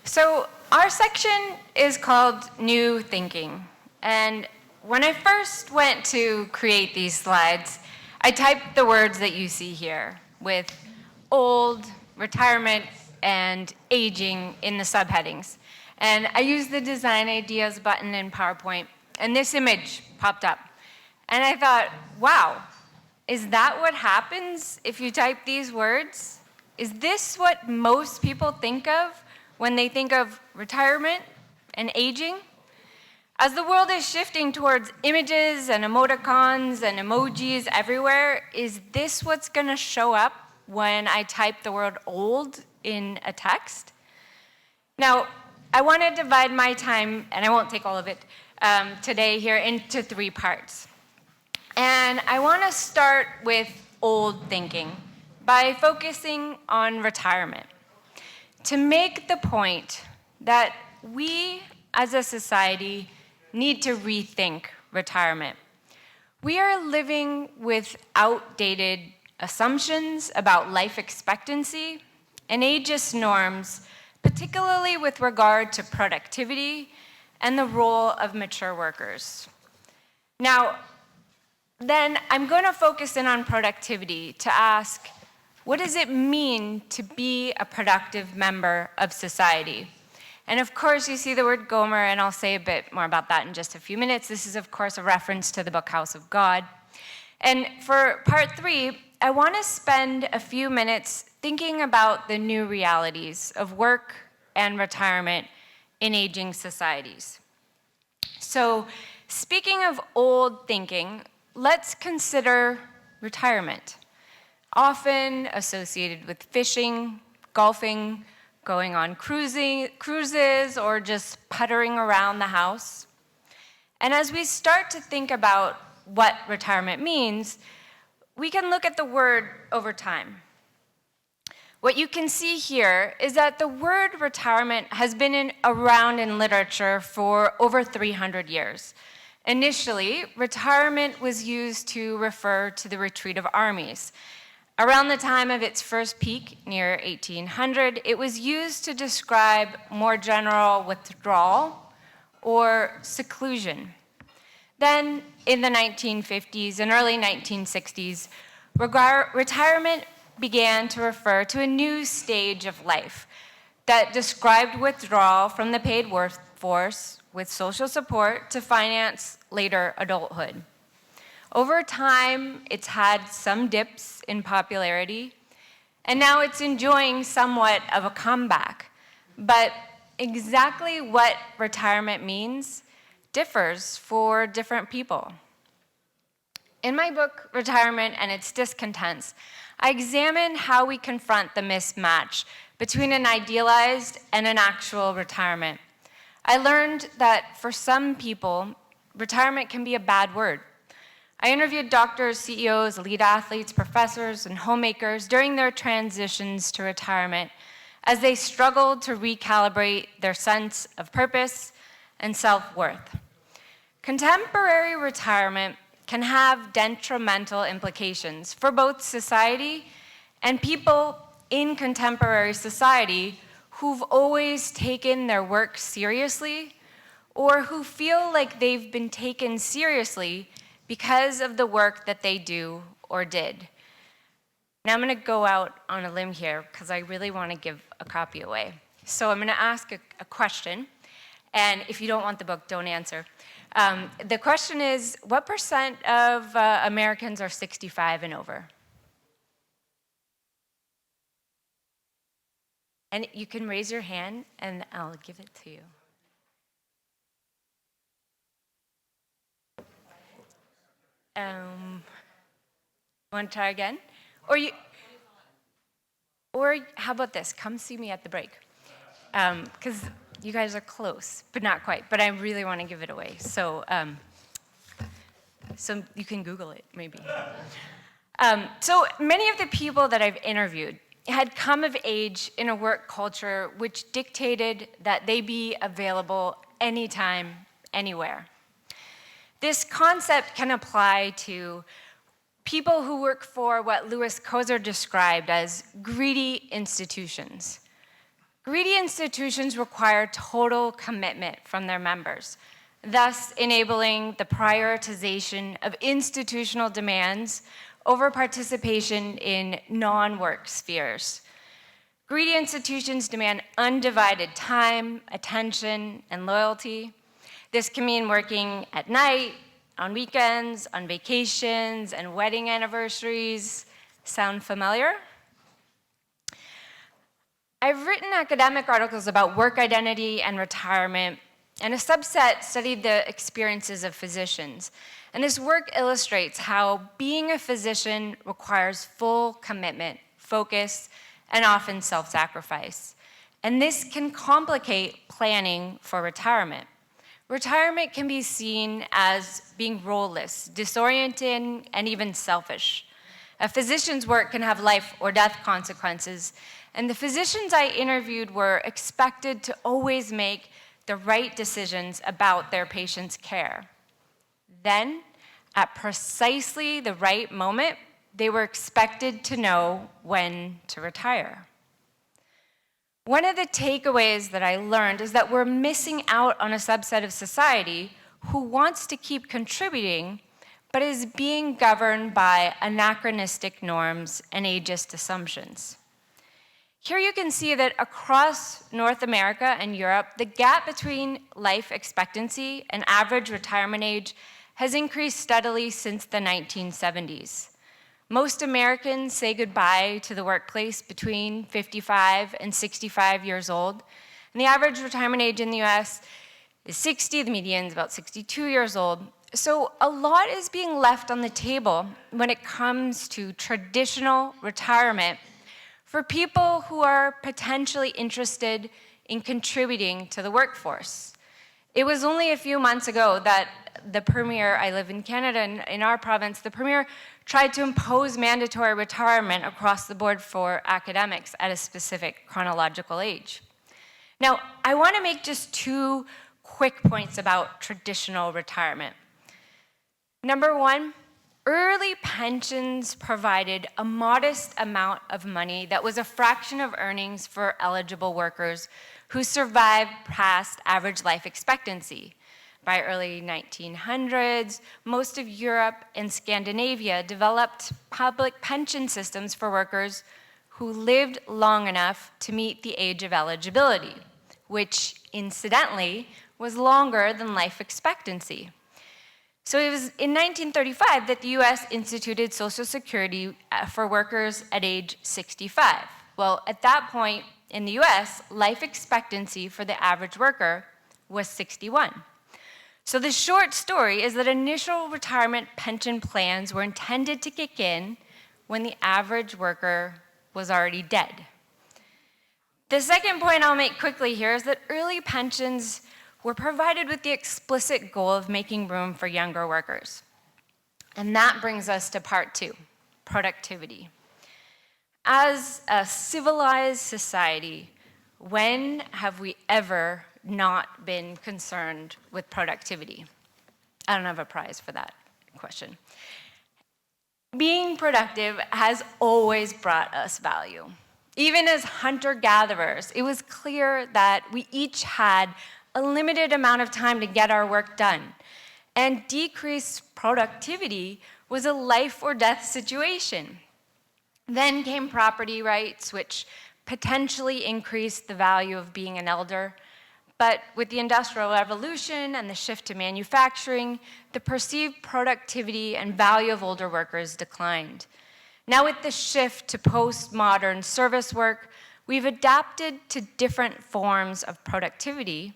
So our section is called New Thinking. And when I first went to create these slides, I typed the words that you see here with old, retirement, and aging in the subheadings. And I used the design ideas button in PowerPoint, and this image popped up. And I thought, wow, is that what happens if you type these words? Is this what most people think of when they think of retirement and aging? As the world is shifting towards images and emoticons and emojis everywhere, is this what's going to show up when I type the word old in a text? Now, I want to divide my time, and I won't take all of it today here, into 3 parts. And I want to start with old thinking by focusing on retirement, to make the point that we as a society need to rethink retirement. We are living with outdated assumptions about life expectancy and ageist norms, particularly with regard to productivity and the role of mature workers. Now, then I'm going to focus in on productivity to ask, what does it mean to be a productive member of society? And of course, you see the word Gomer, and I'll say a bit more about that in just a few minutes. This is, of course, a reference to the book House of God. And for part 3, I want to spend a few minutes thinking about the new realities of work and retirement in aging societies. So, speaking of old thinking, let's consider retirement, often associated with fishing, golfing, going on cruises, or just puttering around the house. And as we start to think about what retirement means, we can look at the word over time. What you can see here is that the word retirement has been around in literature for over 300 years. Initially, retirement was used to refer to the retreat of armies. Around the time of its first peak, near 1800, it was used to describe more general withdrawal or seclusion. Then, in the 1950s and early 1960s, retirement began to refer to a new stage of life that described withdrawal from the paid workforce with social support to finance later adulthood. Over time, it's had some dips in popularity, and now it's enjoying somewhat of a comeback. But exactly what retirement means differs for different people. In my book, Retirement and Its Discontents, I examine how we confront the mismatch between an idealized and an actual retirement. I learned that for some people, retirement can be a bad word. I interviewed doctors, CEOs, elite athletes, professors, and homemakers during their transitions to retirement as they struggled to recalibrate their sense of purpose and self-worth. Contemporary retirement can have detrimental implications for both society and people in contemporary society who've always taken their work seriously or who feel like they've been taken seriously because of the work that they do or did. Now I'm going to go out on a limb here because I really want to give a copy away. So I'm going to ask a question, and if you don't want the book, don't answer. The question is, what percent of Americans are 65 and over? And you can raise your hand, and I'll give it to you. Want to try again? Or how about this? Come see me at the break. Because you guys are close, but not quite. But I really want to give it away. So you can Google it, maybe. So many of the people that I've interviewed had come of age in a work culture which dictated that they be available anytime, anywhere. This concept can apply to people who work for what Louis Kozer described as greedy institutions. Greedy institutions require total commitment from their members, thus enabling the prioritization of institutional demands over participation in non-work spheres. Greedy institutions demand undivided time, attention, and loyalty. This can mean working at night, on weekends, on vacations, and wedding anniversaries. Sound familiar? I've written academic articles about work identity and retirement, and a subset studied the experiences of physicians. And this work illustrates how being a physician requires full commitment, focus, and often self-sacrifice. And this can complicate planning for retirement. Retirement can be seen as being role-less, disorienting, and even selfish. A physician's work can have life or death consequences, and the physicians I interviewed were expected to always make the right decisions about their patients' care. Then, at precisely the right moment, they were expected to know when to retire. One of the takeaways that I learned is that we're missing out on a subset of society who wants to keep contributing, but is being governed by anachronistic norms and ageist assumptions. Here you can see that across North America and Europe, the gap between life expectancy and average retirement age has increased steadily since the 1970s. Most Americans say goodbye to the workplace between 55 and 65 years old, and the average retirement age in the US is 60, the median is about 62 years old. So a lot is being left on the table when it comes to traditional retirement for people who are potentially interested in contributing to the workforce. It was only a few months ago that the Premier, I live in Canada, and in our province, the Premier tried to impose mandatory retirement across the board for academics at a specific chronological age. Now, I want to make just two quick points about traditional retirement. Number one, early pensions provided a modest amount of money that was a fraction of earnings for eligible workers who survived past average life expectancy. By early 1900s, most of Europe and Scandinavia developed public pension systems for workers who lived long enough to meet the age of eligibility, which incidentally was longer than life expectancy. So it was in 1935 that the US instituted Social Security for workers at age 65. Well, at that point in the US, life expectancy for the average worker was 61. So the short story is that initial retirement pension plans were intended to kick in when the average worker was already dead. The second point I'll make quickly here is that early pensions were provided with the explicit goal of making room for younger workers. And that brings us to part two, productivity. As a civilized society, when have we ever not been concerned with productivity? I don't have a prize for that question. Being productive has always brought us value. Even as hunter-gatherers, it was clear that we each had a limited amount of time to get our work done. And decreased productivity was a life or death situation. Then came property rights, which potentially increased the value of being an elder. But with the Industrial Revolution and the shift to manufacturing, the perceived productivity and value of older workers declined. Now with the shift to postmodern service work, we've adapted to different forms of productivity,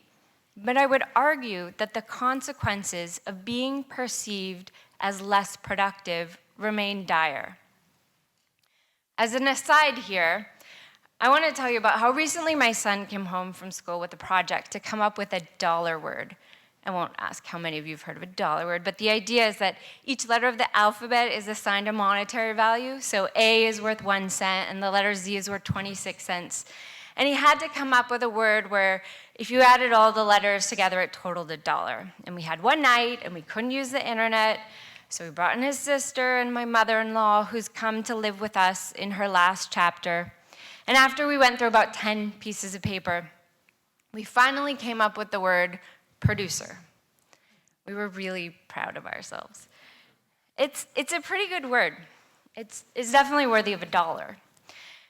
but I would argue that the consequences of being perceived as less productive remain dire. As an aside here, I want to tell you about how recently my son came home from school with a project to come up with a dollar word. I won't ask how many of you have heard of a dollar word, but the idea is that each letter of the alphabet is assigned a monetary value. So A is worth 1 cent, and the letter Z is worth 26 cents. And he had to come up with a word where if you added all the letters together, it totaled $1. And we had one night, and we couldn't use the internet, so we brought in his sister and my mother-in-law, who's come to live with us in her last chapter. And after we went through about 10 pieces of paper, we finally came up with the word producer. We were really proud of ourselves. It's a pretty good word. It's definitely worthy of $1.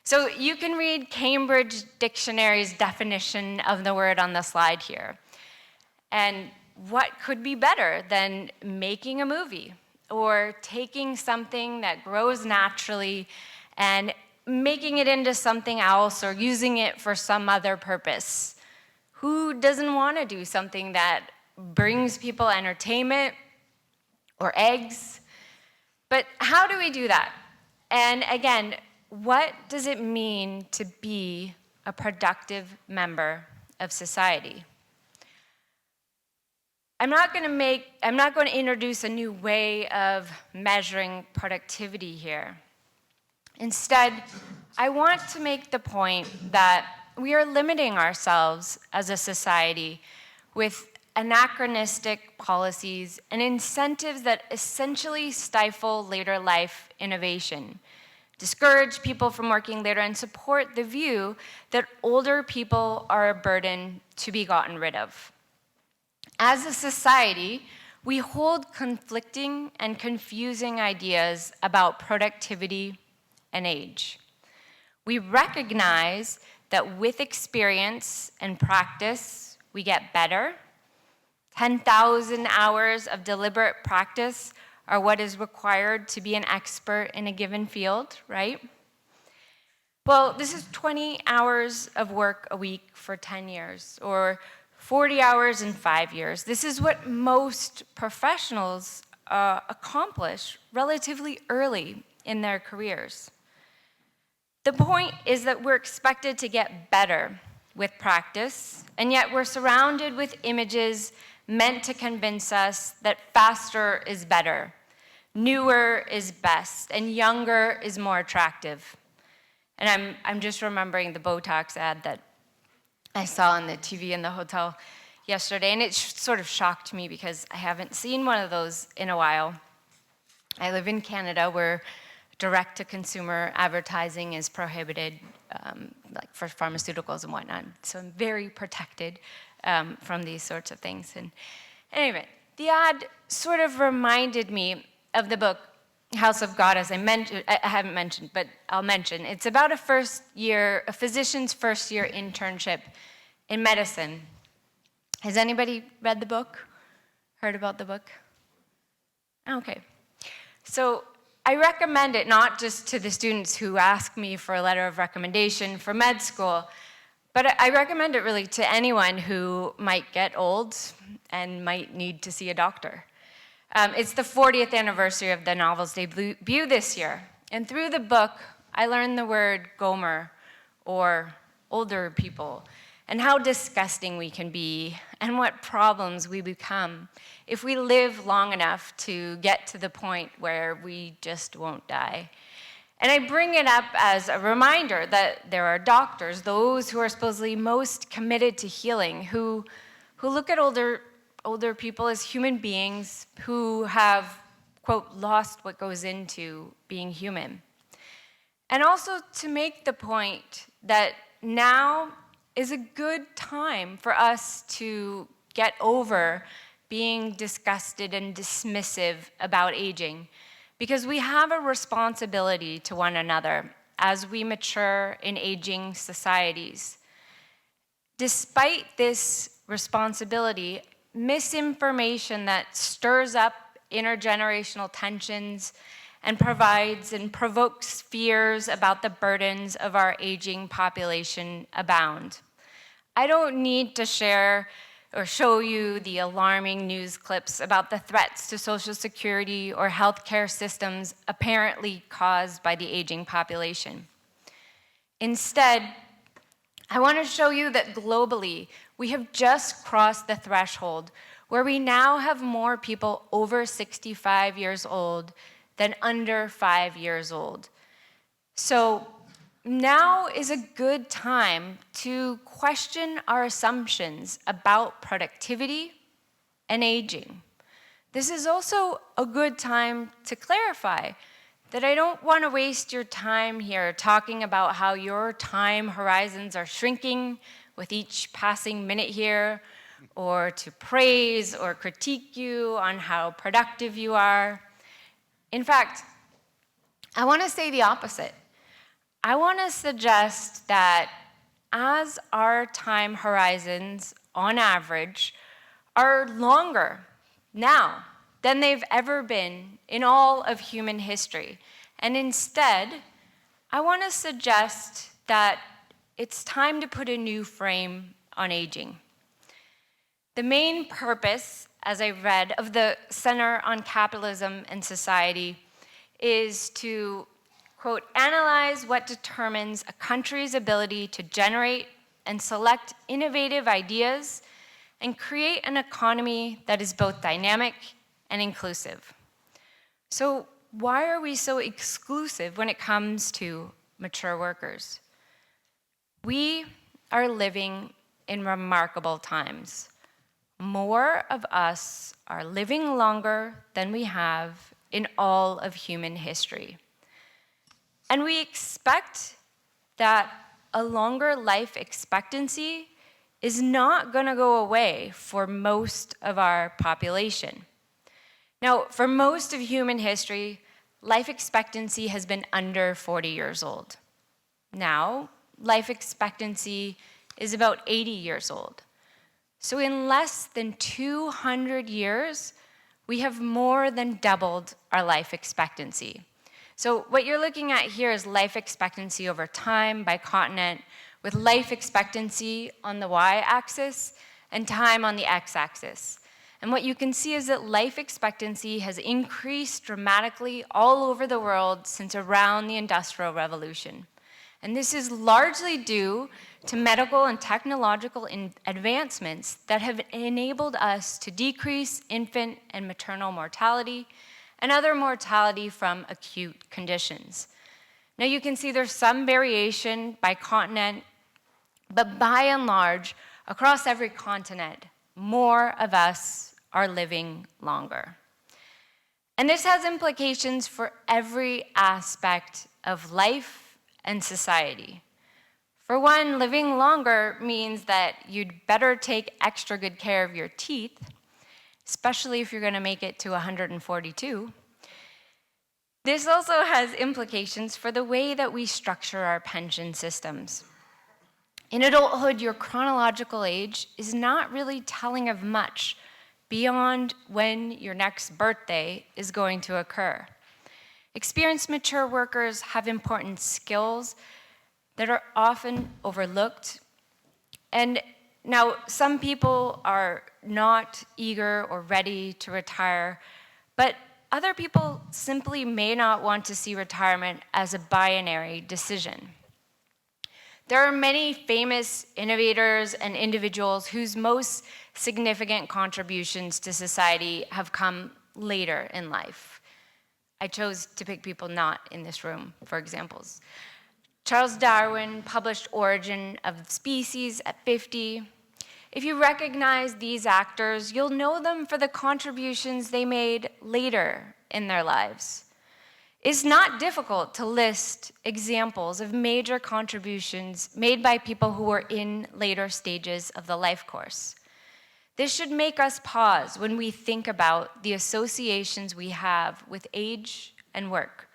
So you can read Cambridge Dictionary's definition of the word on the slide here. And what could be better than making a movie or taking something that grows naturally and making it into something else or using it for some other purpose? Who doesn't want to do something that brings people entertainment or eggs? But how do we do that? And again, what does it mean to be a productive member of society? I'm not going to introduce a new way of measuring productivity here. Instead, I want to make the point that we are limiting ourselves as a society with anachronistic policies and incentives that essentially stifle later life innovation, discourage people from working later, and support the view that older people are a burden to be gotten rid of. As a society, we hold conflicting and confusing ideas about productivity and age. We recognize that with experience and practice, we get better. 10,000 hours of deliberate practice are what is required to be an expert in a given field, right? Well, this is 20 hours of work a week for 10 years, or 40 hours in 5 years. This is what most professionals accomplish relatively early in their careers. The point is that we're expected to get better with practice, and yet we're surrounded with images meant to convince us that faster is better, newer is best, and younger is more attractive. And I'm just remembering the Botox ad that I saw on the TV in the hotel yesterday, and it sort of shocked me because I haven't seen one of those in a while. I live in Canada where direct-to-consumer advertising is prohibited, like for pharmaceuticals and whatnot, so I'm very protected from these sorts of things. And anyway, the ad sort of reminded me of the book House of God, as I haven't mentioned, but I'll mention. It's about a physician's first-year internship in medicine. Has anybody read the book? Heard about the book? Okay. So I recommend it not just to the students who ask me for a letter of recommendation for med school, but I recommend it really to anyone who might get old and might need to see a doctor. It's the 40th anniversary of the novel's debut this year. And through the book, I learned the word Gomer, or older people, and how disgusting we can be, and what problems we become if we live long enough to get to the point where we just won't die. And I bring it up as a reminder that there are doctors, those who are supposedly most committed to healing, who look at older people as human beings who have, quote, lost what goes into being human. And also to make the point that now is a good time for us to get over being disgusted and dismissive about aging, because we have a responsibility to one another as we mature in aging societies. Despite this responsibility, misinformation that stirs up intergenerational tensions and provides and provokes fears about the burdens of our aging population abound. I don't need to share or show you the alarming news clips about the threats to Social Security or healthcare systems apparently caused by the aging population. Instead, I want to show you that globally, we have just crossed the threshold where we now have more people over 65 years old than under 5 years old. So now is a good time to question our assumptions about productivity and aging. This is also a good time to clarify that I don't want to waste your time here talking about how your time horizons are shrinking with each passing minute here, or to praise or critique you on how productive you are. In fact, I want to say the opposite. I want to suggest that as our time horizons, on average, are longer now than they've ever been in all of human history. And instead, I want to suggest that it's time to put a new frame on aging. The main purpose, as I read, of the Center on Capitalism and Society is to, quote, analyze what determines a country's ability to generate and select innovative ideas and create an economy that is both dynamic and inclusive. So why are we so exclusive when it comes to mature workers? We are living in remarkable times. More of us are living longer than we have in all of human history. And we expect that a longer life expectancy is not going to go away for most of our population. Now, for most of human history, life expectancy has been under 40 years old. Now, life expectancy is about 80 years old. So in less than 200 years, we have more than doubled our life expectancy. So what you're looking at here is life expectancy over time by continent, with life expectancy on the y-axis and time on the x-axis. And what you can see is that life expectancy has increased dramatically all over the world since around the Industrial Revolution. And this is largely due to medical and technological advancements that have enabled us to decrease infant and maternal mortality and other mortality from acute conditions. Now you can see there's some variation by continent, but by and large, across every continent, more of us are living longer. And this has implications for every aspect of life and society. For one, living longer means that you'd better take extra good care of your teeth, especially if you're going to make it to 142. This also has implications for the way that we structure our pension systems. In adulthood, your chronological age is not really telling of much beyond when your next birthday is going to occur. Experienced mature workers have important skills that are often overlooked. And now, some people are not eager or ready to retire, but other people simply may not want to see retirement as a binary decision. There are many famous innovators and individuals whose most significant contributions to society have come later in life. I chose to pick people not in this room for examples. Charles Darwin published Origin of Species at 50. If you recognize these actors, you'll know them for the contributions they made later in their lives. It's not difficult to list examples of major contributions made by people who were in later stages of the life course. This should make us pause when we think about the associations we have with age and work,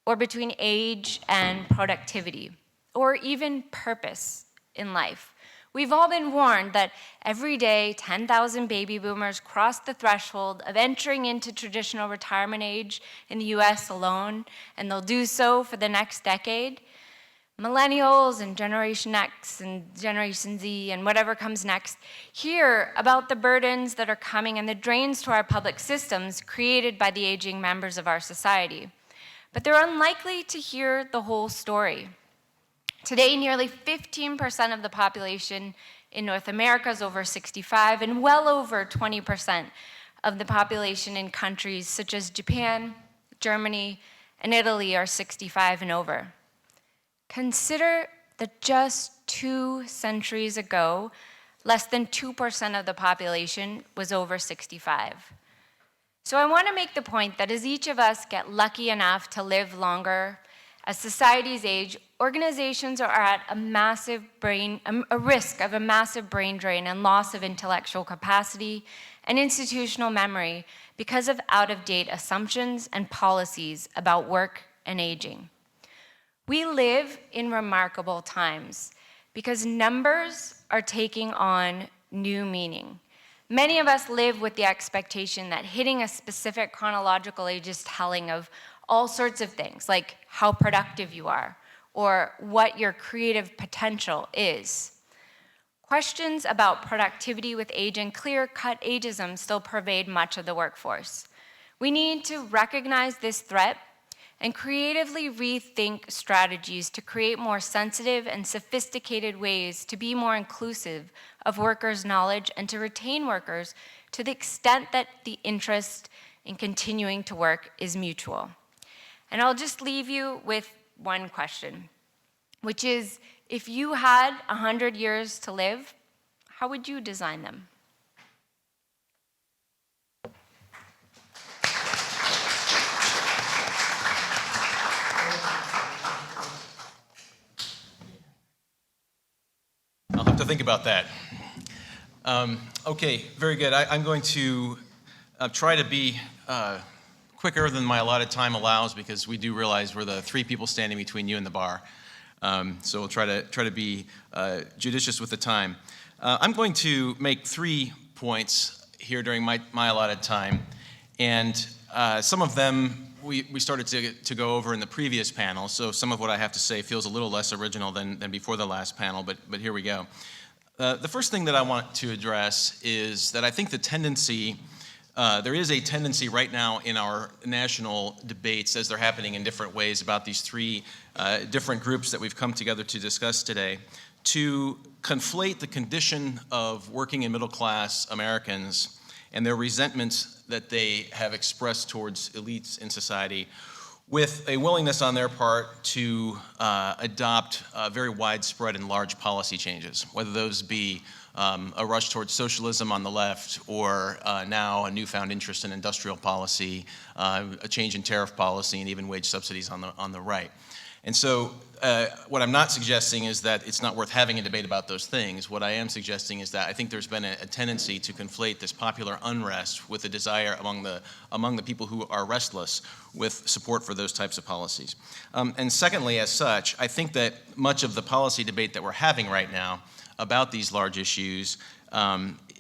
or between age and productivity, or even purpose in life. We've all been warned that every day 10,000 baby boomers cross the threshold of entering into traditional retirement age in the US alone, and they'll do so for the next decade. Millennials and Generation X and Generation Z and whatever comes next hear about the burdens that are coming and the drains to our public systems created by the aging members of our society. But they're unlikely to hear the whole story. Today, nearly 15% of the population in North America is over 65, and well over 20% of the population in countries such as Japan, Germany, and Italy are 65 and over. Consider that just 2 centuries ago, less than 2% of the population was over 65. So I want to make the point that as each of us get lucky enough to live longer, as societies age, organizations are at a risk of a massive brain drain and loss of intellectual capacity and institutional memory because of out-of-date assumptions and policies about work and aging. We live in remarkable times because numbers are taking on new meaning. Many of us live with the expectation that hitting a specific chronological age is telling of all sorts of things, like how productive you are, or what your creative potential is. Questions about productivity with age and clear-cut ageism still pervade much of the workforce. We need to recognize this threat and creatively rethink strategies to create more sensitive and sophisticated ways to be more inclusive of workers' knowledge and to retain workers to the extent that the interest in continuing to work is mutual. And I'll just leave you with one question, which is, if you had 100 years to live, how would you design them? I'll have to think about that. Okay, very good. I'm going to try to be quicker than my allotted time allows, because we do realize we're the three people standing between you and the bar. So we'll try to be judicious with the time. I'm going to make 3 points here during my allotted time, and some of them we started to go over in the previous panel, so some of what I have to say feels a little less original than before the last panel, but here we go. The first thing that I want to address is that I think the tendency, there is a tendency right now in our national debates, as they're happening in different ways about these 3 different groups that we've come together to discuss today, to conflate the condition of working and middle class Americans and their resentments that they have expressed towards elites in society with a willingness on their part to adopt very widespread and large policy changes, whether those be a rush towards socialism on the left, or now a newfound interest in industrial policy, a change in tariff policy, and even wage subsidies on the right. And so what I'm not suggesting is that it's not worth having a debate about those things. What I am suggesting is that I think there's been a tendency to conflate this popular unrest with a desire among the people who are restless with support for those types of policies. And secondly, as such, I think that much of the policy debate that we're having right now about these large issues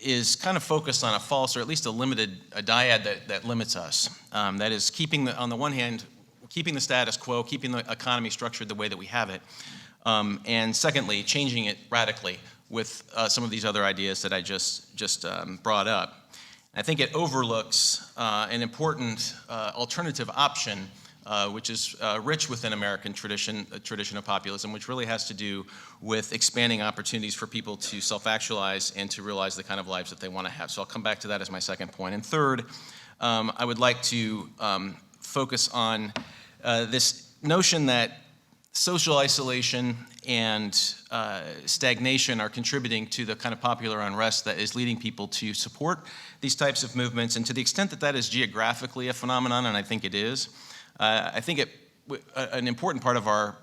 is kind of focused on a false, or at least a dyad that limits us. That is on the one hand, keeping the status quo, keeping the economy structured the way that we have it, and secondly, changing it radically with some of these other ideas that I just brought up. I think it overlooks an important alternative option, which is rich within American tradition of populism, which really has to do with expanding opportunities for people to self-actualize and to realize the kind of lives that they want to have. So I'll come back to that as my second point. And third, I would like to focus on this notion that social isolation and stagnation are contributing to the kind of popular unrest that is leading people to support these types of movements. And to the extent that that is geographically a phenomenon, and I think it is, I think an important part of our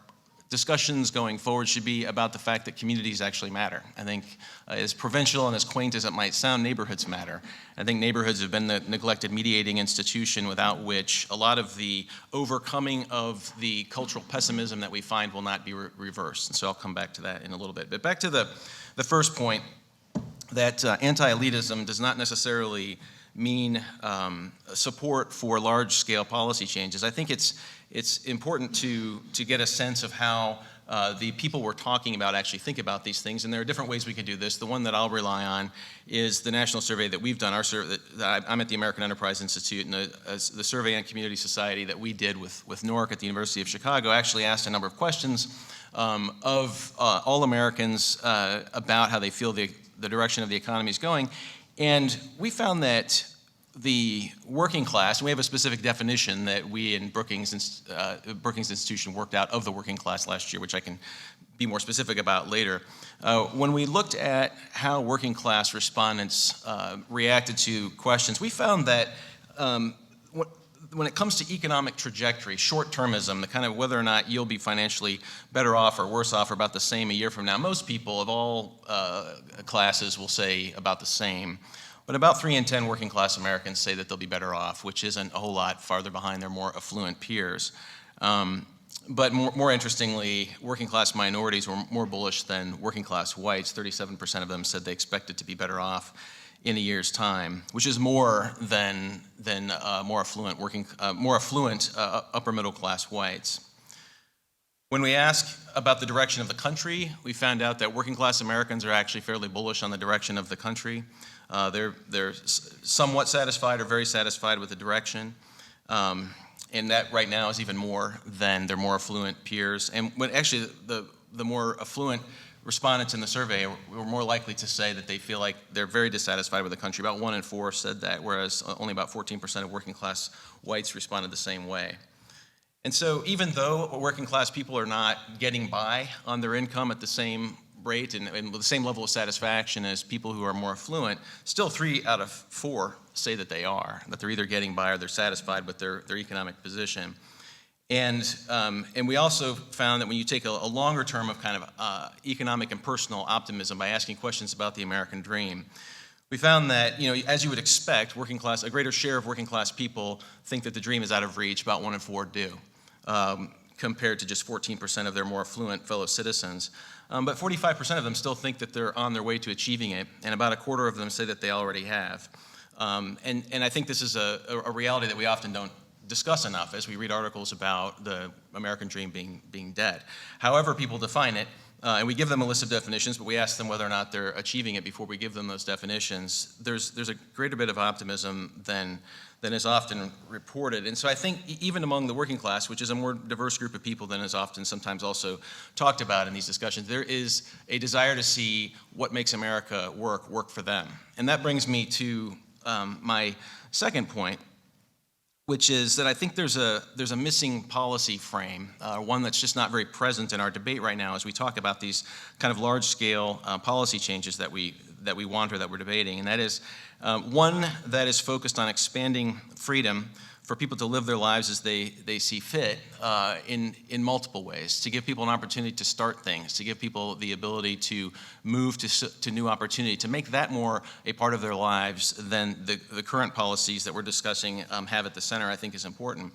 discussions going forward should be about the fact that communities actually matter. I think as provincial and as quaint as it might sound, neighborhoods matter. I think neighborhoods have been the neglected mediating institution without which a lot of the overcoming of the cultural pessimism that we find will not be reversed. And so I'll come back to that in a little bit. But back to the first point, that anti-elitism does not necessarily mean support for large-scale policy changes. I think it's important to get a sense of how the people we're talking about actually think about these things, and there are different ways we can do this. The one that I'll rely on is the national survey that we've done. I'm at the American Enterprise Institute, and the survey on community society that we did with NORC at the University of Chicago actually asked a number of questions of all Americans about how they feel the direction of the economy is going. And we found that the working class, and we have a specific definition that we in Brookings Institution worked out of the working class last year, which I can be more specific about later. When we looked at how working class respondents reacted to questions, we found that when it comes to economic trajectory, short-termism, the kind of whether or not you'll be financially better off or worse off or about the same a year from now, most people of all classes will say about the same. But about 3 in 10 working class Americans say that they'll be better off, which isn't a whole lot farther behind their more affluent peers. But more interestingly, working class minorities were more bullish than working class whites. 37% of them said they expected to be better off in a year's time, which is more than more affluent upper middle class whites. When we ask about the direction of the country, we found out that working class Americans are actually fairly bullish on the direction of the country. They're somewhat satisfied or very satisfied with the direction. And that right now is even more than their more affluent peers. And when actually the more affluent respondents in the survey were more likely to say that they feel like they're very dissatisfied with the country. About 1 in 4 said that, whereas only about 14% of working class whites responded the same way. And so even though working class people are not getting by on their income at the same rate and with the same level of satisfaction as people who are more affluent, still 3 out of 4 say that they are, that they're either getting by or they're satisfied with their economic position. And we also found that when you take a longer term of kind of economic and personal optimism by asking questions about the American dream, we found that, as you would expect, a greater share of working class people think that the dream is out of reach. About 1 in 4 do, compared to just 14% of their more affluent fellow citizens. But 45% of them still think that they're on their way to achieving it, and about a quarter of them say that they already have. And I think this is a reality that we often don't discuss enough as we read articles about the American dream being dead. However people define it, and we give them a list of definitions, but we ask them whether or not they're achieving it before we give them those definitions. There's a greater bit of optimism than is often reported. And so I think even among the working class, which is a more diverse group of people than is often sometimes also talked about in these discussions, there is a desire to see what makes America work for them. And that brings me to my second point, which is that I think there's a missing policy frame, one that's just not very present in our debate right now as we talk about these kind of large-scale policy changes that we want or that we're debating, and that is one that is focused on expanding freedom for people to live their lives as they see fit in multiple ways, to give people an opportunity to start things, to give people the ability to move to new opportunity, to make that more a part of their lives than the current policies that we're discussing have at the center, I think is important.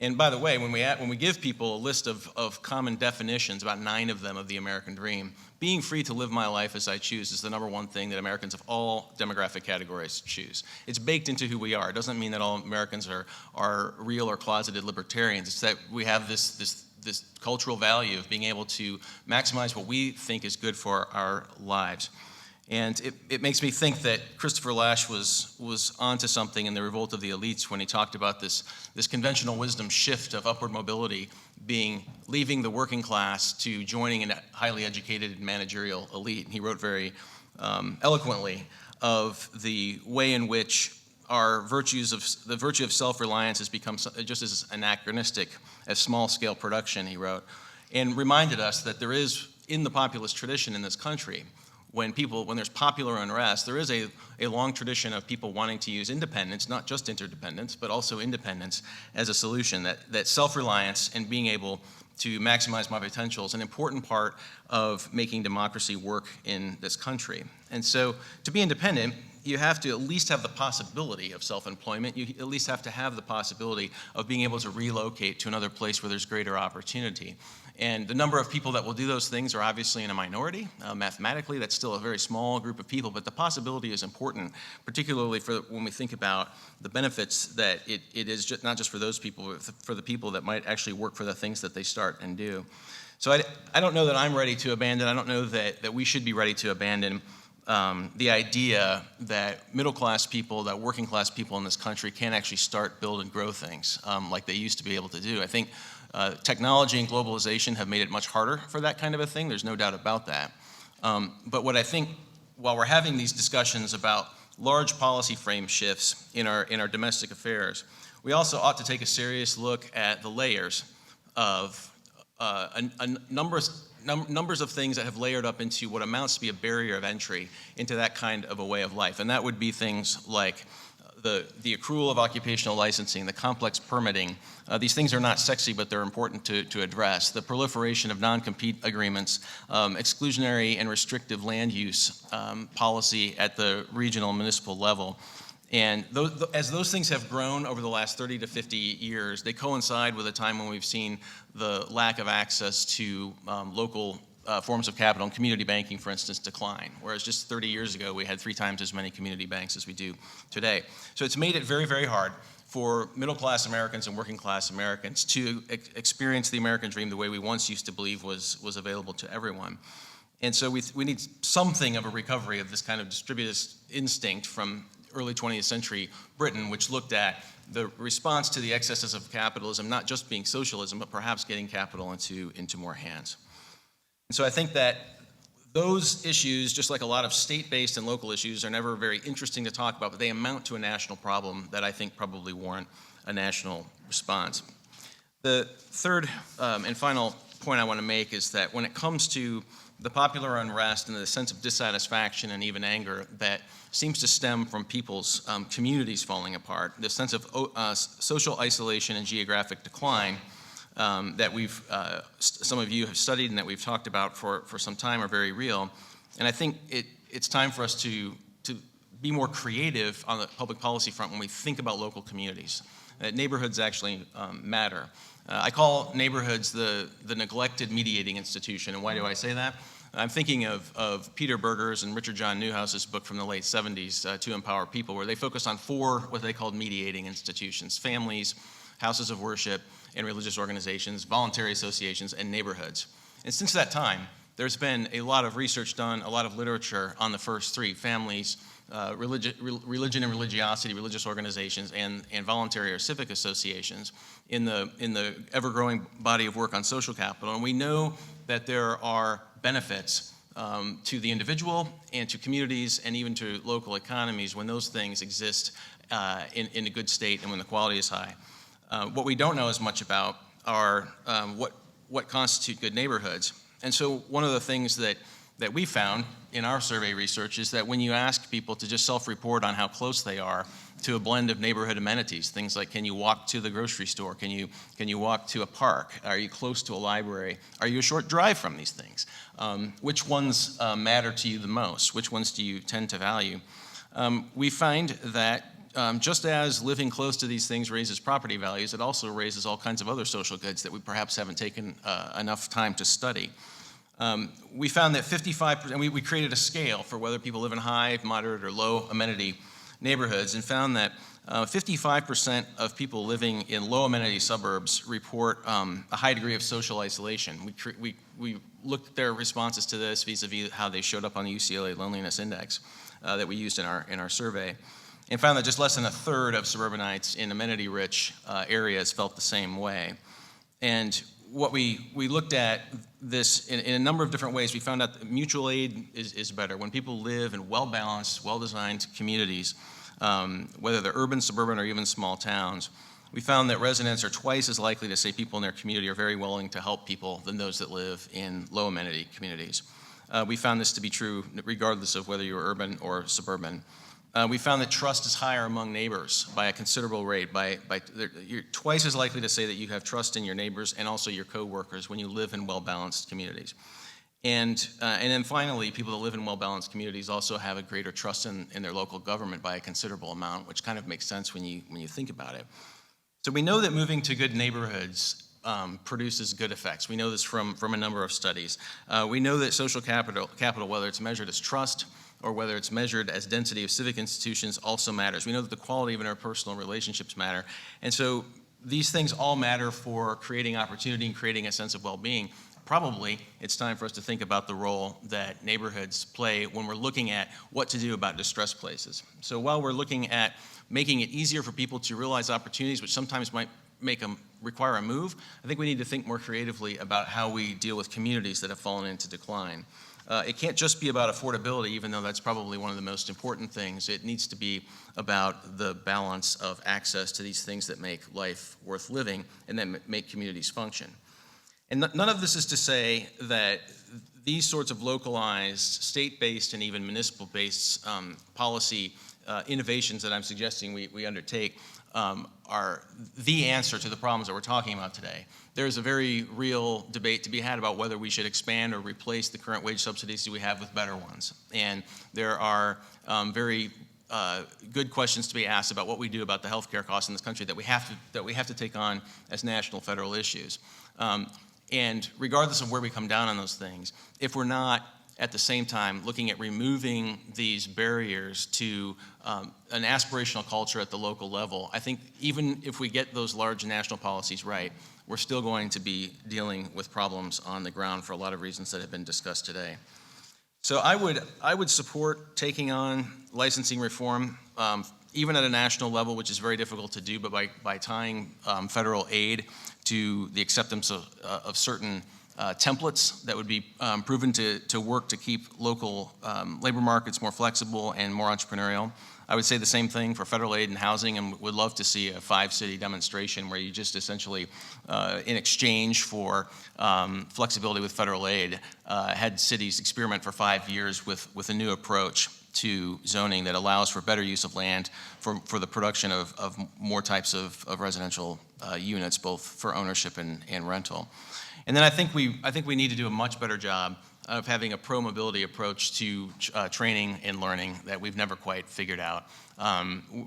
And by the way, when we give people a list of common definitions, about 9 of them of the American dream, being free to live my life as I choose is the number one thing that Americans of all demographic categories choose. It's baked into who we are. It doesn't mean that all Americans are real or closeted libertarians. It's that we have this cultural value of being able to maximize what we think is good for our lives. And it makes me think that Christopher Lasch was onto something in The Revolt of the Elites when he talked about this conventional wisdom shift of upward mobility being leaving the working class to joining a highly educated managerial elite. And he wrote very eloquently of the way in which the virtue of self-reliance has become just as anachronistic as small-scale production, he wrote, and reminded us that there is, in the populist tradition in this country, when there's popular unrest, there is a long tradition of people wanting to use independence, not just interdependence, but also independence as a solution, that self-reliance and being able to maximize my potential is an important part of making democracy work in this country. And so to be independent, you have to at least have the possibility of self-employment. You at least have to have the possibility of being able to relocate to another place where there's greater opportunity. And the number of people that will do those things are obviously in a minority. Mathematically, that's still a very small group of people, but the possibility is important, particularly when we think about the benefits that it is not just for those people, but for the people that might actually work for the things that they start and do. So I don't know that I'm ready to abandon, I don't know that we should be ready to abandon the idea that middle-class people, that working-class people in this country can actually start, build, and grow things like they used to be able to do. I think technology and globalization have made it much harder for that kind of a thing. There's no doubt about that. But what I think, while we're having these discussions about large policy frame shifts in our domestic affairs, we also ought to take a serious look at the layers of numbers of things that have layered up into what amounts to be a barrier of entry into that kind of a way of life. And that would be things like the accrual of occupational licensing, the complex permitting. These things are not sexy, but they're important to address. The proliferation of non-compete agreements, exclusionary and restrictive land use policy at the regional and municipal level. And as those things have grown over the last 30 to 50 years, they coincide with a time when we've seen the lack of access to local forms of capital, and community banking, for instance, decline, whereas just 30 years ago we had 3 times as many community banks as we do today. So it's made it very, very hard for middle-class Americans and working-class Americans to experience the American dream the way we once used to believe was available to everyone. And so we need something of a recovery of this kind of distributist instinct from early 20th century Britain, which looked at the response to the excesses of capitalism not just being socialism, but perhaps getting capital into more hands. And so I think that those issues, just like a lot of state-based and local issues, are never very interesting to talk about, but they amount to a national problem that I think probably warrant a national response. The third and final point I want to make is that when it comes to the popular unrest and the sense of dissatisfaction and even anger that seems to stem from people's communities falling apart, the sense of social isolation and geographic decline, that some of you have studied and that we've talked about for some time are very real. And I think it's time for us to be more creative on the public policy front when we think about local communities. Neighborhoods actually matter. I call neighborhoods the neglected mediating institution. And why do I say that? I'm thinking of Peter Berger's and Richard John Newhouse's book from the late 70s, To Empower People, where they focused on 4 what they called mediating institutions: families, houses of worship, and religious organizations, voluntary associations, and neighborhoods. And since that time, there's been a lot of research done, a lot of literature on the first 3: families, religion and religiosity, religious organizations, and voluntary or civic associations in the ever-growing body of work on social capital. And we know that there are benefits to the individual and to communities and even to local economies when those things exist in a good state and when the quality is high. What we don't know as much about are what constitute good neighborhoods. And so one of the things that we found in our survey research is that when you ask people to just self-report on how close they are to a blend of neighborhood amenities, things like, can you walk to the grocery store? Can you walk to a park? Are you close to a library? Are you a short drive from these things? Which ones matter to you the most? Which ones do you tend to value? We find that just as living close to these things raises property values, it also raises all kinds of other social goods that we perhaps haven't taken enough time to study. We found that 55%, we created a scale for whether people live in high, moderate, or low amenity neighborhoods, and found that 55% of people living in low amenity suburbs report a high degree of social isolation. We looked at their responses to this vis-a-vis how they showed up on the UCLA Loneliness Index that we used in our survey, and found that just less than a third of suburbanites in amenity-rich areas felt the same way. And what we looked at this in a number of different ways. We found out that mutual aid is better. When people live in well-balanced, well-designed communities, whether they're urban, suburban, or even small towns, we found that residents are twice as likely to say people in their community are very willing to help people than those that live in low-amenity communities. We found this to be true regardless of whether you're urban or suburban. We found that trust is higher among neighbors by a considerable rate. You're twice as likely to say that you have trust in your neighbors and also your co-workers when you live in well-balanced communities. And then finally, people that live in well-balanced communities also have a greater trust in their local government by a considerable amount, which kind of makes sense when you think about it. So we know that moving to good neighborhoods produces good effects. We know this from a number of studies. We know that social capital, whether it's measured as trust or whether it's measured as density of civic institutions, also matters. We know that the quality of interpersonal relationships matter. And so these things all matter for creating opportunity and creating a sense of well-being. Probably it's time for us to think about the role that neighborhoods play when we're looking at what to do about distressed places. So while we're looking at making it easier for people to realize opportunities, which sometimes might require a move, I think we need to think more creatively about how we deal with communities that have fallen into decline. It can't just be about affordability, even though that's probably one of the most important things. It needs to be about the balance of access to these things that make life worth living and then make communities function. And none of this is to say that these sorts of localized, state-based, and even municipal-based policy innovations that I'm suggesting we undertake are the answer to the problems that we're talking about today. There's a very real debate to be had about whether we should expand or replace the current wage subsidies that we have with better ones. And there are very good questions to be asked about what we do about the healthcare costs in this country that we have to take on as national federal issues. And regardless of where we come down on those things, if we're not at the same time looking at removing these barriers to an aspirational culture at the local level, I think even if we get those large national policies right, we're still going to be dealing with problems on the ground for a lot of reasons that have been discussed today. So I would support taking on licensing reform, even at a national level, which is very difficult to do, but by tying federal aid to the acceptance of certain templates that would be proven to work to keep local labor markets more flexible and more entrepreneurial. I would say the same thing for federal aid and housing, and would love to see a 5-city demonstration where you just essentially, in exchange for flexibility with federal aid, had cities experiment for 5 years with a new approach to zoning that allows for better use of land for the production of more types of residential units, both for ownership and rental. And then I think we need to do a much better job of having a pro-mobility approach to training and learning that we've never quite figured out.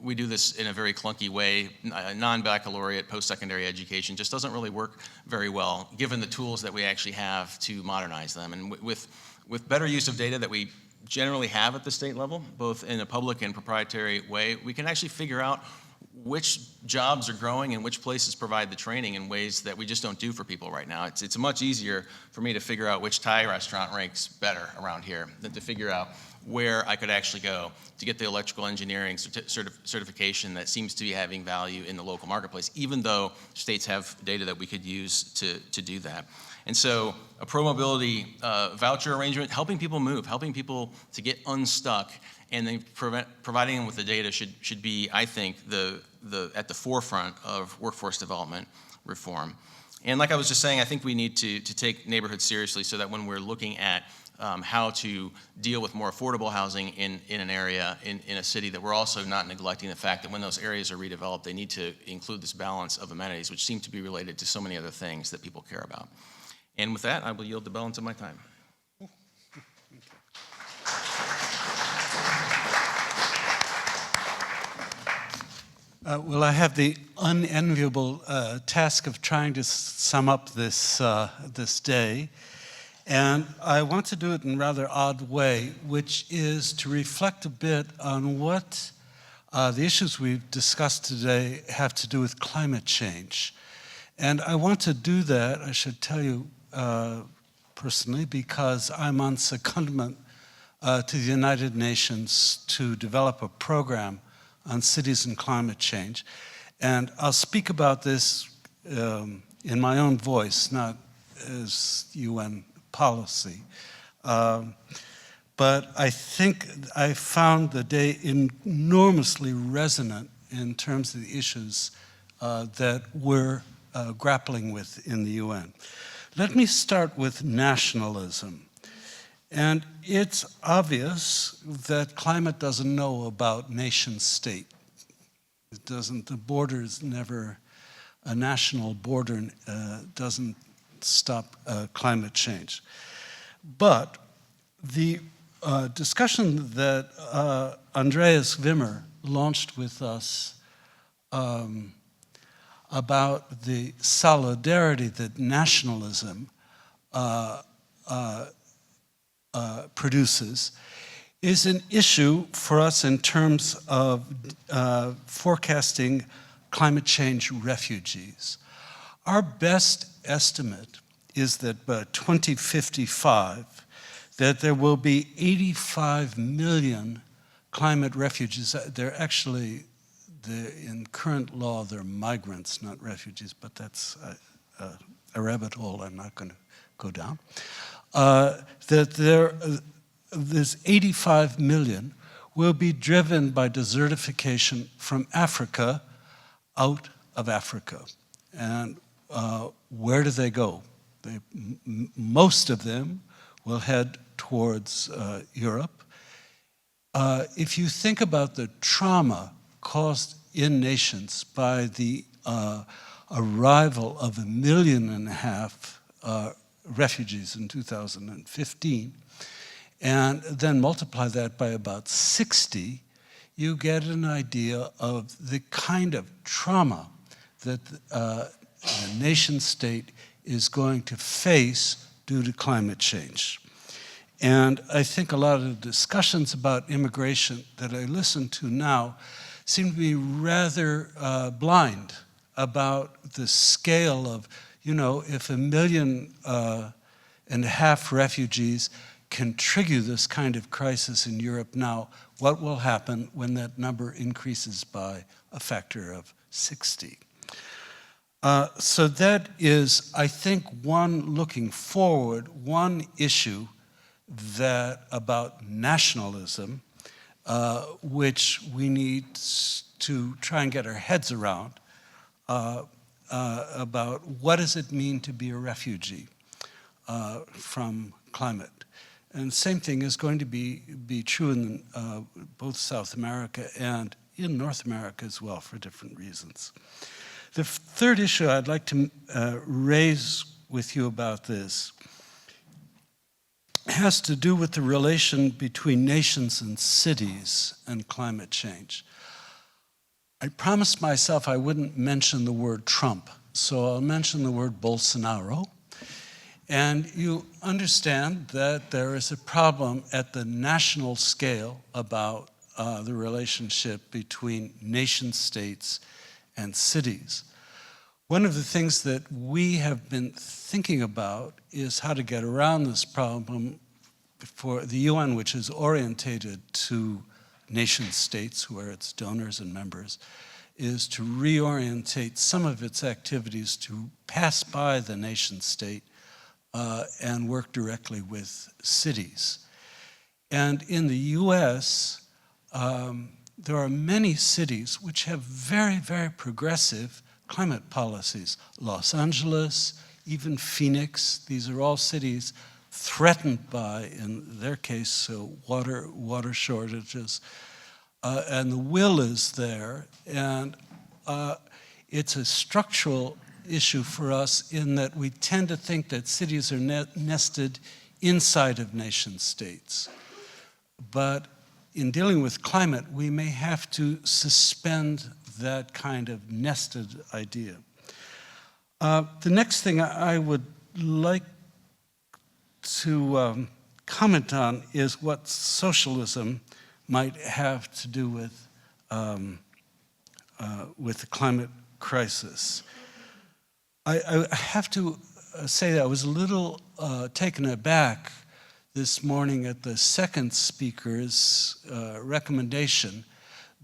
We do this in a very clunky way. Non-baccalaureate post-secondary education just doesn't really work very well, given the tools that we actually have to modernize them. And with better use of data that we generally have at the state level, both in a public and proprietary way, we can actually figure out which jobs are growing and which places provide the training in ways that we just don't do for people right now. It's much easier for me to figure out which Thai restaurant ranks better around here than to figure out where I could actually go to get the electrical engineering certification that seems to be having value in the local marketplace, even though states have data that we could use to do that. And so a pro-mobility voucher arrangement, helping people move, helping people to get unstuck, and then providing them with the data should be, I think, at the forefront of workforce development reform. And like I was just saying, I think we need to take neighborhoods seriously so that when we're looking at how to deal with more affordable housing in an area, in a city, that we're also not neglecting the fact that when those areas are redeveloped, they need to include this balance of amenities, which seem to be related to so many other things that people care about. And with that, I will yield the balance of my time. Well, I have the unenviable task of trying to sum up this day, and I want to do it in a rather odd way, which is to reflect a bit on what the issues we've discussed today have to do with climate change. And I want to do that, I should tell you personally, because I'm on secondment to the United Nations to develop a program on cities and climate change. And I'll speak about this in my own voice, not as UN policy. But I think I found the day enormously resonant in terms of the issues that we're grappling with in the UN. Let me start with nationalism. And it's obvious that climate doesn't know about nation state. It doesn't, the border's never, a national border doesn't stop climate change. But the discussion that Andreas Wimmer launched with us about the solidarity that nationalism produces is an issue for us in terms of forecasting climate change refugees. Our best estimate is that by 2055, that there will be 85 million climate refugees. They're actually, in current law, they're migrants, not refugees, but that's a rabbit hole I'm not going to go down. That this 85 million will be driven by desertification from Africa out of Africa. And where do they go? Most of them will head towards Europe. if you think about the trauma caused in nations by the arrival of 1.5 million refugees in 2015, and then multiply that by about 60, you get an idea of the kind of trauma that the nation state is going to face due to climate change. And I think a lot of the discussions about immigration that I listen to now seem to be rather blind about the scale of, you know, if 1.5 million refugees can trigger this kind of crisis in Europe now, what will happen when that number increases by a factor of 60? So that is, I think, one looking forward, one issue that about nationalism, which we need to try and get our heads around, about what does it mean to be a refugee from climate. And the same thing is going to be true in both South America and in North America as well, for different reasons. The third issue I'd like to raise with you about this has to do with the relation between nations and cities and climate change. I promised myself I wouldn't mention the word Trump, so I'll mention the word Bolsonaro. And you understand that there is a problem at the national scale about the relationship between nation states and cities. One of the things that we have been thinking about is how to get around this problem for the UN, which is orientated to nation states, who are its donors and members, is to reorientate some of its activities to pass by the nation state and work directly with cities. And in the US, there are many cities which have very, very progressive climate policies. Los Angeles, even Phoenix, these are all cities threatened by, in their case, water shortages. And the will is there, and it's a structural issue for us in that we tend to think that cities are nested inside of nation states. But in dealing with climate, we may have to suspend that kind of nested idea. The next thing I would like to comment on is what socialism might have to do with the climate crisis. I have to say that I was a little taken aback this morning at the second speaker's recommendation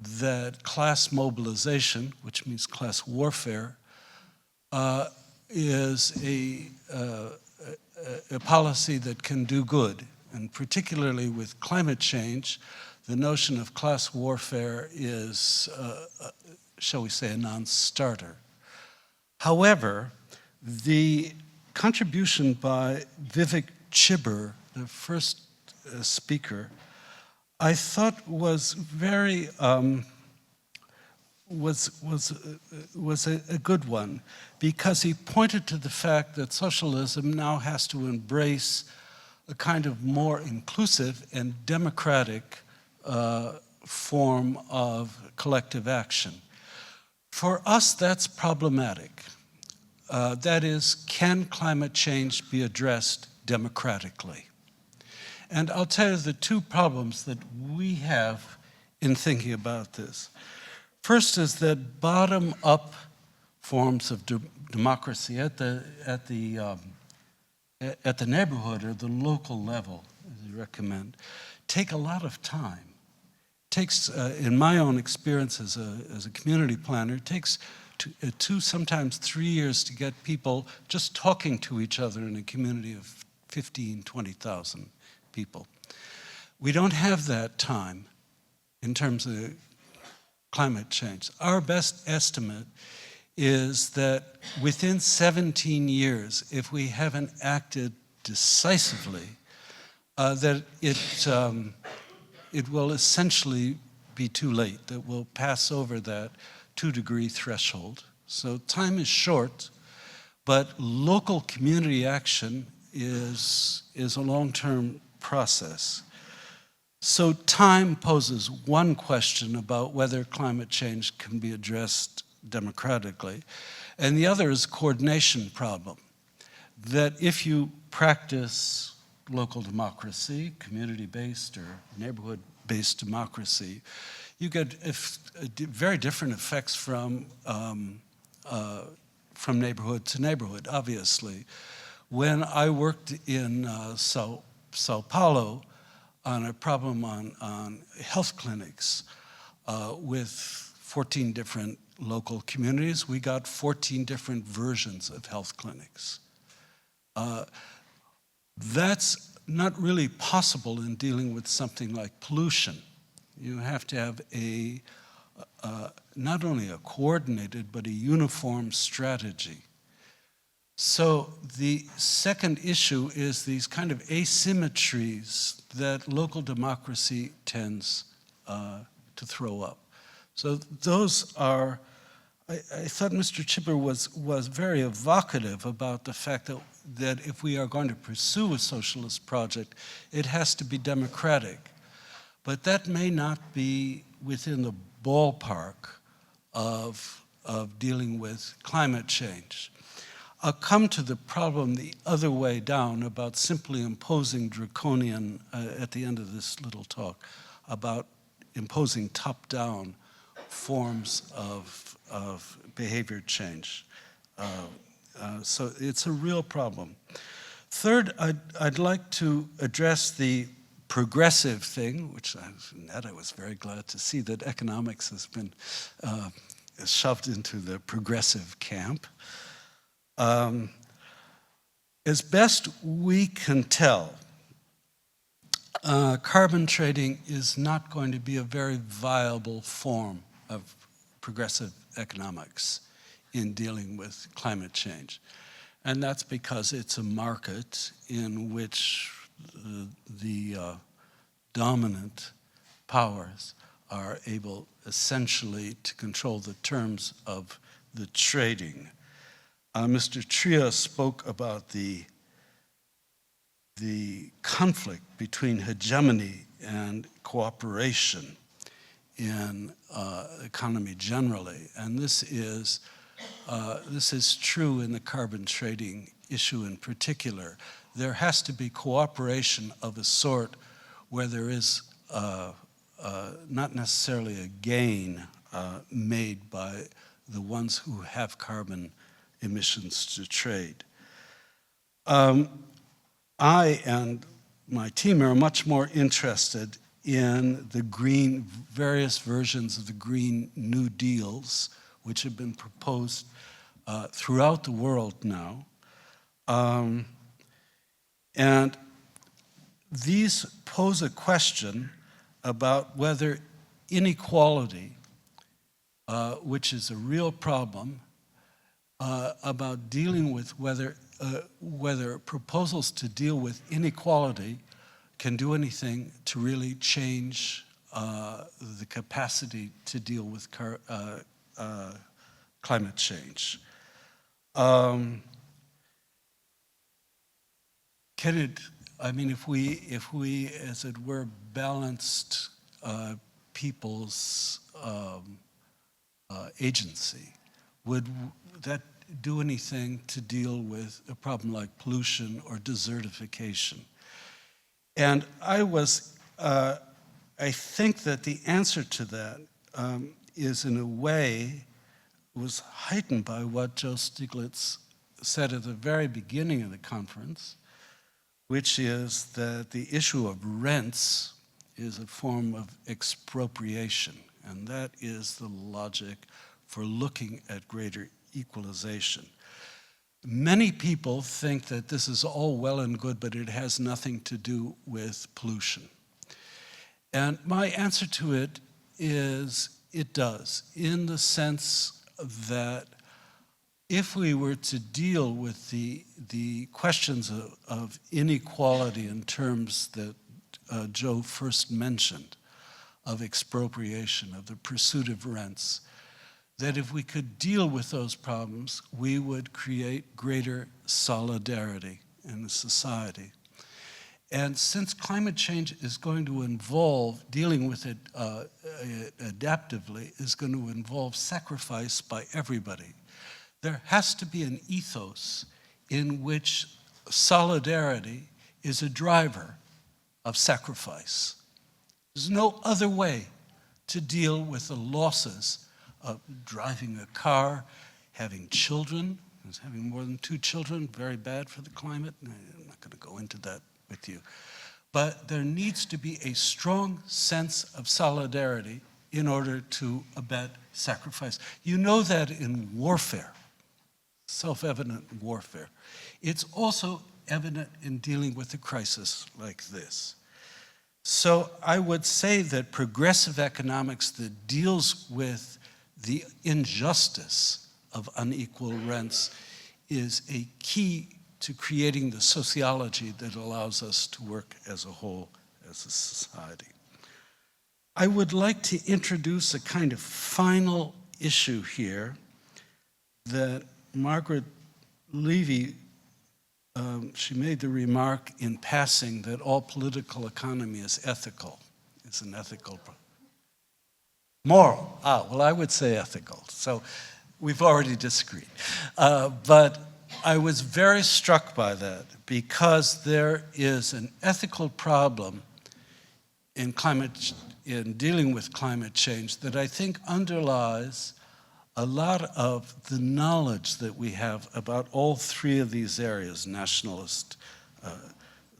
that class mobilization, which means class warfare, is a policy that can do good. And particularly with climate change, the notion of class warfare is, shall we say, a non-starter. However, the contribution by Vivek Chibber, the first speaker, I thought was very was a good one, because he pointed to the fact that socialism now has to embrace a kind of more inclusive and democratic form of collective action. For us, that's problematic. That is, can climate change be addressed democratically? And I'll tell you the two problems that we have in thinking about this. First is that bottom-up forms of democracy at the neighborhood or the local level, as you recommend, take a lot of time. It takes, in my own experience as a community planner, it takes 2, sometimes 3 years to get people just talking to each other in a community of 15, 20,000 people. We don't have that time in terms of climate change. Our best estimate is that within 17 years, if we haven't acted decisively, that it will essentially be too late, that we'll pass over that 2-degree threshold. So time is short, but local community action is a long-term process. So time poses one question about whether climate change can be addressed democratically, and the other is a coordination problem, that if you practice local democracy, community-based or neighborhood-based democracy, you get very different effects from neighborhood to neighborhood, obviously. When I worked in Sao Paulo on a problem on health clinics with 14 different local communities, we got 14 different versions of health clinics. That's not really possible in dealing with something like pollution. You have to have not only a coordinated, but a uniform strategy. So the second issue is these kind of asymmetries that local democracy tends to throw up. So those are, I thought Mr. Chipper was very evocative about the fact that if we are going to pursue a socialist project, it has to be democratic. But that may not be within the ballpark of dealing with climate change. I'll come to the problem the other way down about simply imposing draconian, at the end of this little talk, about imposing top-down forms of behavior change. So it's a real problem. Third, I'd like to address the progressive thing, which I was very glad to see that economics has been shoved into the progressive camp. As best we can tell, carbon trading is not going to be a very viable form of progressive economics in dealing with climate change. And that's because it's a market in which the dominant powers are able essentially to control the terms of the trading. Mr. Tria spoke about the conflict between hegemony and cooperation in economy generally, and this is true in the carbon trading issue in particular. There has to be cooperation of a sort where there is not necessarily a gain made by the ones who have carbon emissions to trade. I and my team are much more interested in the various versions of the Green New Deals, which have been proposed throughout the world now. And these pose a question about whether inequality, which is a real problem, about dealing with whether proposals to deal with inequality can do anything to really change the capacity to deal with climate change. Can it? I mean, if we, as it were, balanced people's agency, would that do anything to deal with a problem like pollution or desertification? And I think that the answer to that is in a way was heightened by what Joe Stiglitz said at the very beginning of the conference, which is that the issue of rents is a form of expropriation, and that is the logic for looking at greater equalization. Many people think that this is all well and good, but it has nothing to do with pollution. And my answer to it is it does, in the sense that if we were to deal with the questions of inequality in terms that Joe first mentioned, of expropriation, of the pursuit of rents, that if we could deal with those problems, we would create greater solidarity in the society. And since climate change is going to involve, dealing with it adaptively, is going to involve sacrifice by everybody, there has to be an ethos in which solidarity is a driver of sacrifice. There's no other way to deal with the losses of driving a car, having children. Having more than 2 children, very bad for the climate. I'm not going to go into that with you. But there needs to be a strong sense of solidarity in order to abet sacrifice. You know that in warfare, self-evident warfare. It's also evident in dealing with a crisis like this. So I would say that progressive economics that deals with the injustice of unequal rents is a key to creating the sociology that allows us to work as a whole, as a society. I would like to introduce a kind of final issue here that Margaret Levy, she made the remark in passing that all political economy is ethical. It's an ethical moral. Well, I would say ethical. So we've already disagreed. But I was very struck by that because there is an ethical problem in dealing with climate change that I think underlies a lot of the knowledge that we have about all 3 of these areas, nationalist,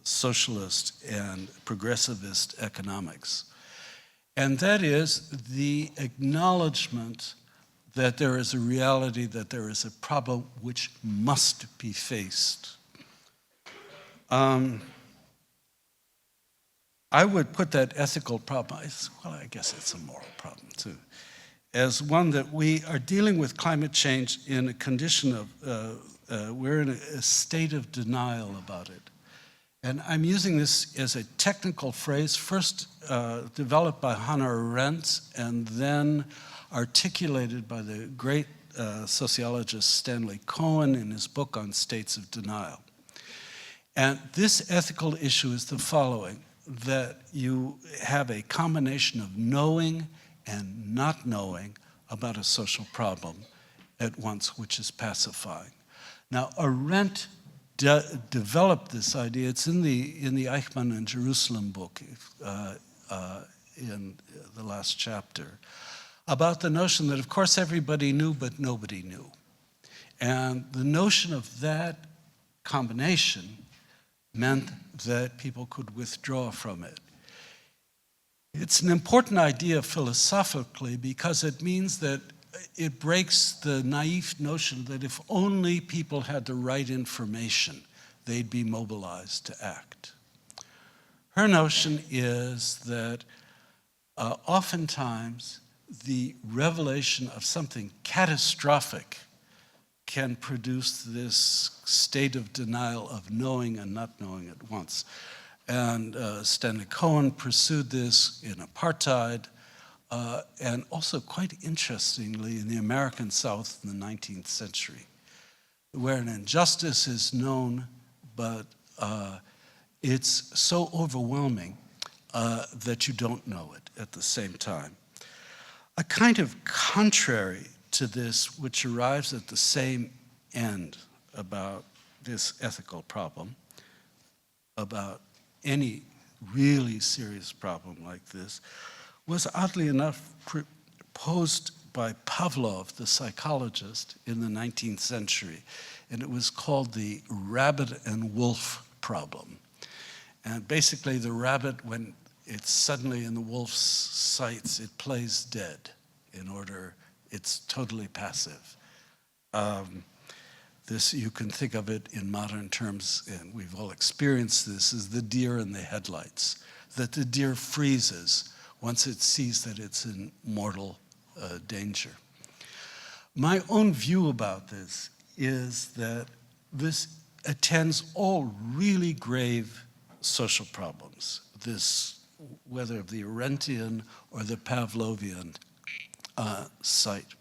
socialist, and progressivist economics. And that is the acknowledgement that there is a reality, that there is a problem which must be faced. I would put that ethical problem, well, I guess it's a moral problem too, as one that we are dealing with climate change in a condition of, we're in a state of denial about it. And I'm using this as a technical phrase, first developed by Hannah Arendt and then articulated by the great sociologist Stanley Cohen in his book on states of denial. And this ethical issue is the following, that you have a combination of knowing and not knowing about a social problem at once, which is pacifying. Now, Arendt developed this idea. It's in the Eichmann and Jerusalem book in the last chapter, about the notion that, of course, everybody knew, but nobody knew. And the notion of that combination meant that people could withdraw from it. It's an important idea philosophically because it means that it breaks the naive notion that if only people had the right information, they'd be mobilized to act. Her notion is that oftentimes the revelation of something catastrophic can produce this state of denial of knowing and not knowing at once. And Stanley Cohen pursued this in apartheid, and also quite interestingly in the American South in the 19th century, where an injustice is known, but it's so overwhelming that you don't know it at the same time. A kind of contrary to this, which arrives at the same end about this ethical problem, about any really serious problem like this, was oddly enough posed by Pavlov, the psychologist, in the 19th century. And it was called the rabbit and wolf problem. And basically the rabbit, when it's suddenly in the wolf's sights, it plays dead in order, it's totally passive. This, you can think of it in modern terms, and we've all experienced this, is the deer in the headlights, that the deer freezes once it sees that it's in mortal danger. My own view about this is that this attends all really grave social problems. this, whether the Arendtian or the Pavlovian site.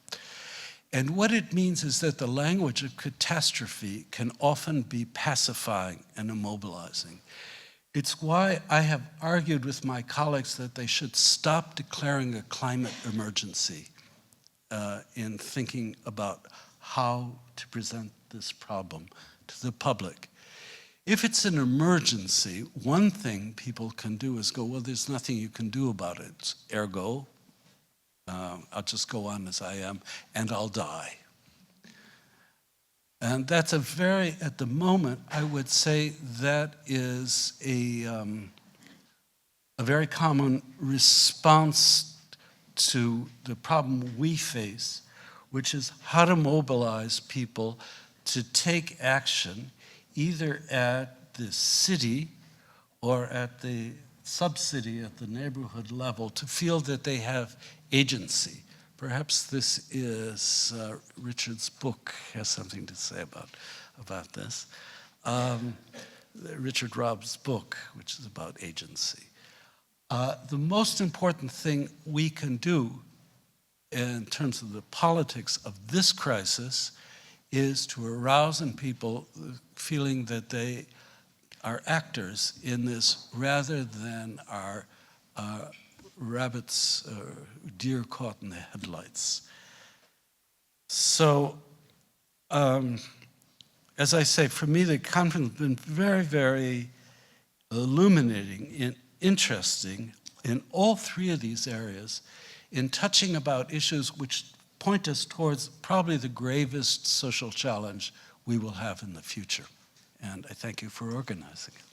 And what it means is that the language of catastrophe can often be pacifying and immobilizing. It's why I have argued with my colleagues that they should stop declaring a climate emergency in thinking about how to present this problem to the public. If it's an emergency, one thing people can do is go, well, there's nothing you can do about it. Ergo, I'll just go on as I am, and I'll die. And that's a very, at the moment, I would say that is a very common response to the problem we face, which is how to mobilize people to take action either at the city or at the sub-city, at the neighborhood level, to feel that they have agency. Perhaps this is Richard's book has something to say about this. Richard Robb's book, which is about agency. The most important thing we can do in terms of the politics of this crisis is to arouse in people the feeling that they are actors in this rather than are rabbits, deer caught in the headlights. So, as I say, for me, the conference has been very, very illuminating and interesting in all three of these areas in touching about issues which point us towards probably the gravest social challenge we will have in the future. And I thank you for organizing it.